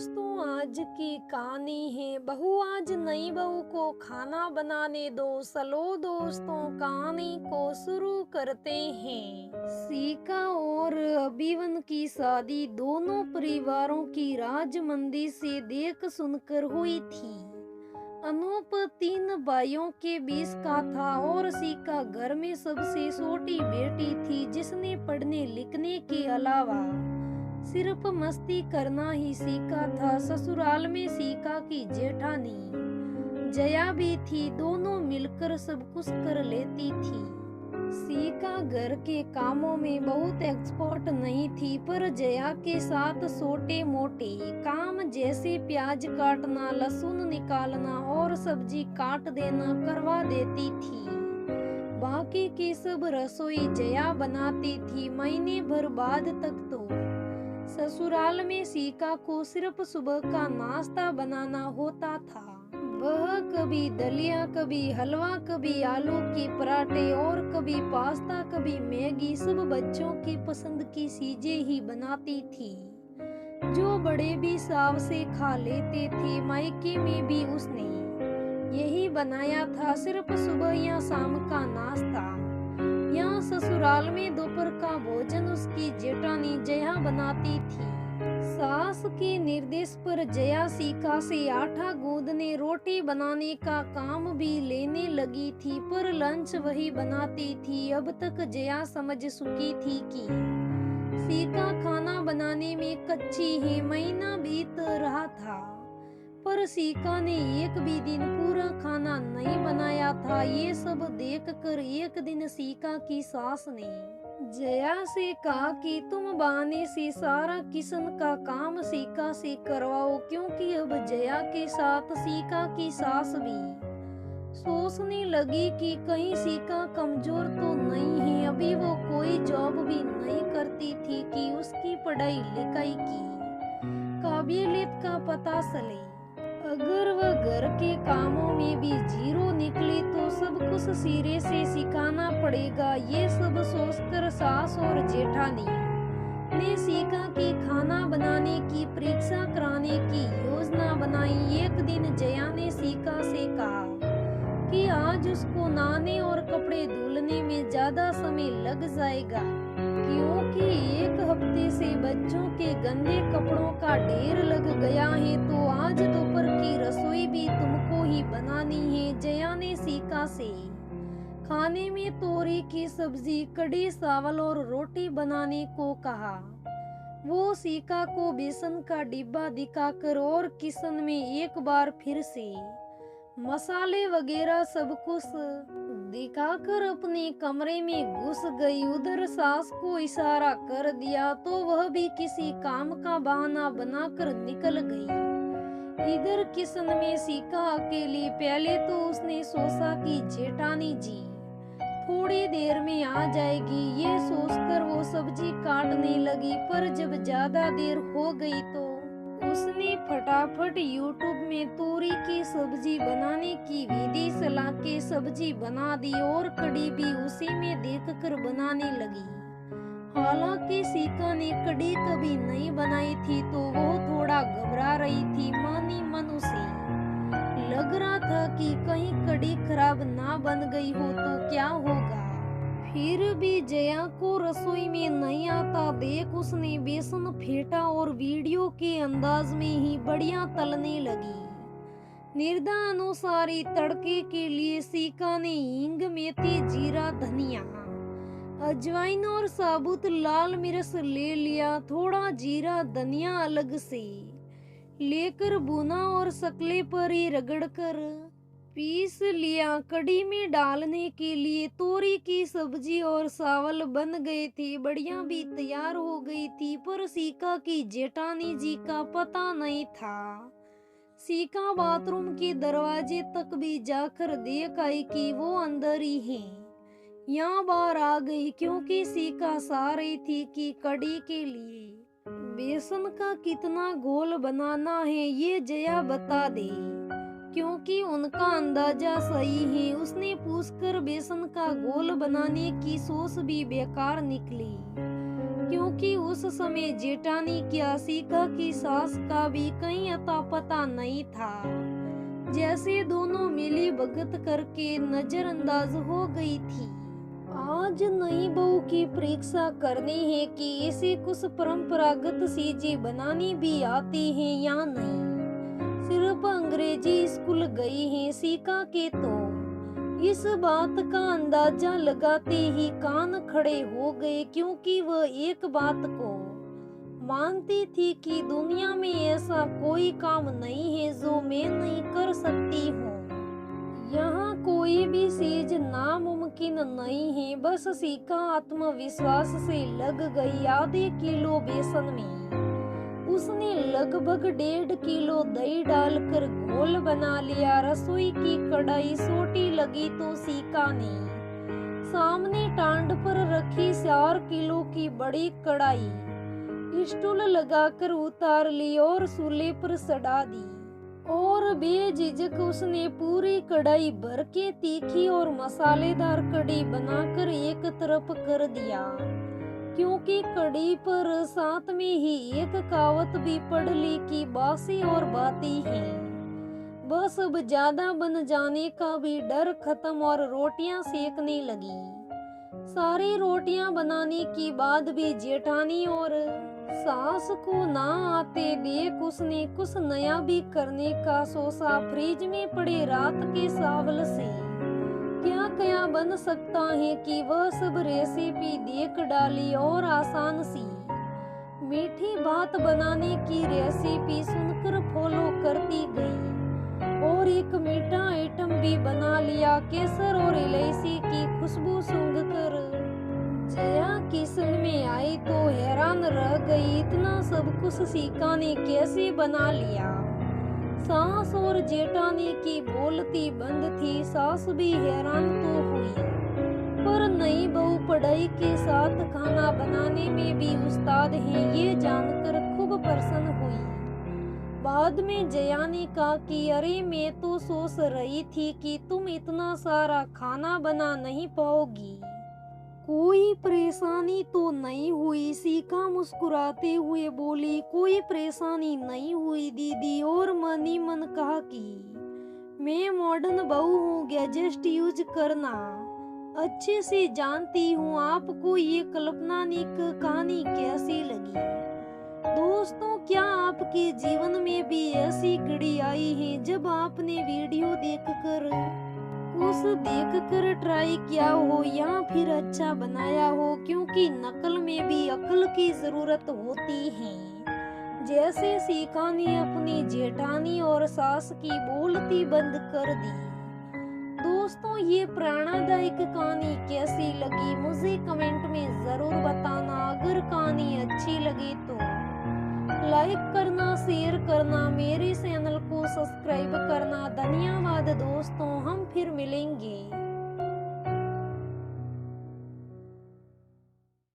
दोस्तों, आज की कहानी है बहू आज नई बहू को खाना बनाने दो। चलो दोस्तों, कहानी को शुरू करते हैं। सीका और अभिवन की शादी दोनों परिवारों की राजमंदी से देख सुनकर हुई थी। अनूप 3 भाइयों के बीच का था और सीका घर में सबसे छोटी बेटी थी, जिसने पढ़ने लिखने के अलावा सिर्फ मस्ती करना ही सीखा था। ससुराल में सीका की जेठानी जया भी थी, दोनों मिलकर सब कुछ कर लेती थी। सीका घर के कामों में बहुत एक्सपर्ट नहीं थी, पर जया के साथ छोटे मोटे काम जैसे प्याज काटना, लहसुन निकालना और सब्जी काट देना करवा देती थी। बाकी की सब रसोई जया बनाती थी। महीने भर बाद तक तो ससुराल में सीका को सिर्फ सुबह का नाश्ता बनाना होता था। वह कभी दलिया, कभी हलवा, कभी आलू के पराठे और कभी पास्ता, कभी मैगी, सब बच्चों की पसंद की चीजें ही बनाती थी, जो बड़े भी साव से खा लेते थे। मायके में भी उसने यही बनाया था, सिर्फ सुबह या शाम का नाश्ता। यहाँ ससुराल में दोपहर का भोजन उसकी जेठानी जया बनाती थी। सास के निर्देश पर जया सीका से आटा गूंदने, रोटी बनाने का काम भी लेने लगी थी, पर लंच वही बनाती थी। अब तक जया समझ चुकी थी कि सीका खाना बनाने में कच्ची है। महीना बीत रहा था, पर सीका ने एक भी दिन पूरा खाना नहीं बनाया था। ये सब देखकर एक दिन सीका की सास ने जया से कहा कि तुम बहाने से सारा किचन का काम सीका से करवाओ, क्योंकि अब जया के साथ सीका की सास भी सोचने लगी कि कहीं सीका कमजोर तो नहीं है। अभी वो कोई जॉब भी नहीं करती थी कि उसकी पढ़ाई लिखाई की काबिलियत का पता चले। अगर वह घर के कामों में भी जीरो निकली तो सब कुछ सिरे से सिखाना पड़ेगा। ये सब सोचकर सास और जेठानी ने सीका की खाना बनाने की परीक्षा कराने की योजना बनाई। एक दिन जया ने सीका से कहा कि आज उसको नहाने और कपड़े धुलने में ज्यादा समय लग जाएगा, क्योंकि एक हफ्ते से बच्चों के गंदे कपड़ों का ढेर लग गया है। तो आज दोपहर की रसोई भी तुमको ही बनानी है। जया ने सीका से खाने में तोरी की सब्जी, कड़ी चावल और रोटी बनाने को कहा। वो सीका को बेसन का डिब्बा दिखाकर और किचन में एक बार फिर से मसाले वगैरह सब कुछ दिखाकर अपने कमरे में घुस गई। उधर सास को इशारा कर दिया तो वह भी किसी काम का बहाना बनाकर निकल गई। इधर किचन में सीका अकेली। पहले तो उसने सोचा कि जेठानी जी थोड़ी देर में आ जाएगी, ये सोचकर वो सब्जी काटने लगी, पर जब ज्यादा देर हो गई तो उसने फटाफट यूट्यूब में तोरी की सब्जी बनाने की विधि चला के सब्जी बना दी और कड़ी भी उसी में देखकर बनाने लगी। हालांकि सीका ने कड़ी कभी नहीं बनाई थी तो वो थोड़ा घबरा रही थी। मन ही मन उसे लग रहा था कि कहीं कड़ी खराब ना बन गई हो तो क्या होगा। फिर भी जया को रसोई में नहीं आता देख उसने बेसन फेंटा और वीडियो के अंदाज में ही बढ़िया तलने लगी। निर्देशानुसार तड़के के लिए सीका ने हींग, मेथी, जीरा, धनिया, अजवाइन और साबुत लाल मिर्च ले लिया। थोड़ा जीरा धनिया अलग से लेकर भुना और सकले पर ही रगड़कर पीस लिया। कड़ी में डालने के लिए तोरी की सब्जी और चावल बन गए थे। बढ़िया भी तैयार हो गई थी, पर सीका की जेठानी जी का पता नहीं था। सीका बाथरूम के दरवाजे तक भी जाकर देख आई कि वो अंदर ही है। यहाँ बाहर आ गई क्योंकि सीका चाह रही थी कि कड़ी के लिए बेसन का कितना घोल बनाना है ये जया बता दे, क्योंकि उनका अंदाजा सही है। उसने पूछकर बेसन का घोल बनाने की सोच भी बेकार निकली। क्योंकि उस समय जेठानी क्या सीका की सास का भी कहीं अता पता नहीं था। जैसे दोनों मिली भगत करके नजरअंदाज हो गई थी। आज नई बहू की परीक्षा करनी है कि इसे कुछ परंपरागत चीजें बनानी भी आती है या नहीं। सिर्फ अंग्रेजी स्कूल गई है सीका के तो इस बात का अंदाजा लगाते ही कान खड़े हो गए, क्योंकि वह एक बात को मानती थी कि दुनिया में ऐसा कोई काम नहीं है जो मैं नहीं कर सकती हूँ। यहाँ कोई भी चीज नामुमकिन नहीं है। बस सीका आत्मविश्वास से लग गई। आधे किलो बेसन में उसने लगभग 1.5 किलो दही डालकर घोल बना लिया। रसोई की कढ़ाई छोटी लगी तो सीका ने सामने टांड पर रखी 4 किलो की बड़ी कढ़ाई स्टूल लगाकर उतार ली और चूल्हे पर चढ़ा दी और बेझिझक उसने पूरी कढ़ाई भर के तीखी और मसालेदार कढ़ी बनाकर एक तरफ कर दिया, क्योंकि कढ़ी पर साथ में ही एक कहावत भी पढ़ ली कि बासी और बाती है। बस अब ज्यादा बन जाने का भी डर खत्म और रोटियां सेकने लगी। सारी रोटियां बनाने के बाद भी जेठानी और सास को ना आते देख उसने कुछ नया भी करने का सोचा। फ्रिज में पड़े रात के चावल से क्या क्या बन सकता है कि वह सब रेसिपी देख डाली और आसान सी मीठी भात बनाने की रेसिपी सुनकर फॉलो करती गई और एक मीठा आइटम भी बना लिया। केसर और इलायची की खुशबू सूंघकर जया किचन में आई तो हैरान रह गई, इतना सब कुछ सीका ने कैसे बना लिया। सास और जेठानी की बोलती बंद थी। सास भी हैरान तो हुई, पर नई बहू पढ़ाई के साथ खाना बनाने में भी उस्ताद है ये जानकर खूब प्रसन्न हुई। बाद में जया ने कहा कि अरे मैं तो सोच रही थी कि तुम इतना सारा खाना बना नहीं पाओगी, कोई परेशानी तो नहीं हुई। सीका मुस्कुराते हुए बोली, कोई परेशानी नहीं हुई दीदी। और मन ही मन कहा कि मैं मॉडर्न बहू हूँ, गैजेट यूज करना अच्छे से जानती हूँ। आपको ये काल्पनिक कहानी कैसी लगी दोस्तों? क्या आपके जीवन में भी ऐसी घड़ी आई है जब आपने वीडियो देखकर ट्राई किया हो या फिर अच्छा बनाया हो? क्योंकि नकल में भी अक्ल की जरूरत होती है। जैसे सीका ने अपनी जेठानी और सास की बोलती बंद कर दी। दोस्तों, ये प्रेरणादायक कहानी कैसी लगी मुझे कमेंट में जरूर बताना। अगर कहानी अच्छी लगे तो लाइक करना, शेयर करना, मेरे चैनल को सब्सक्राइब करना। धन्यवाद दोस्तों, हम फिर मिलेंगे।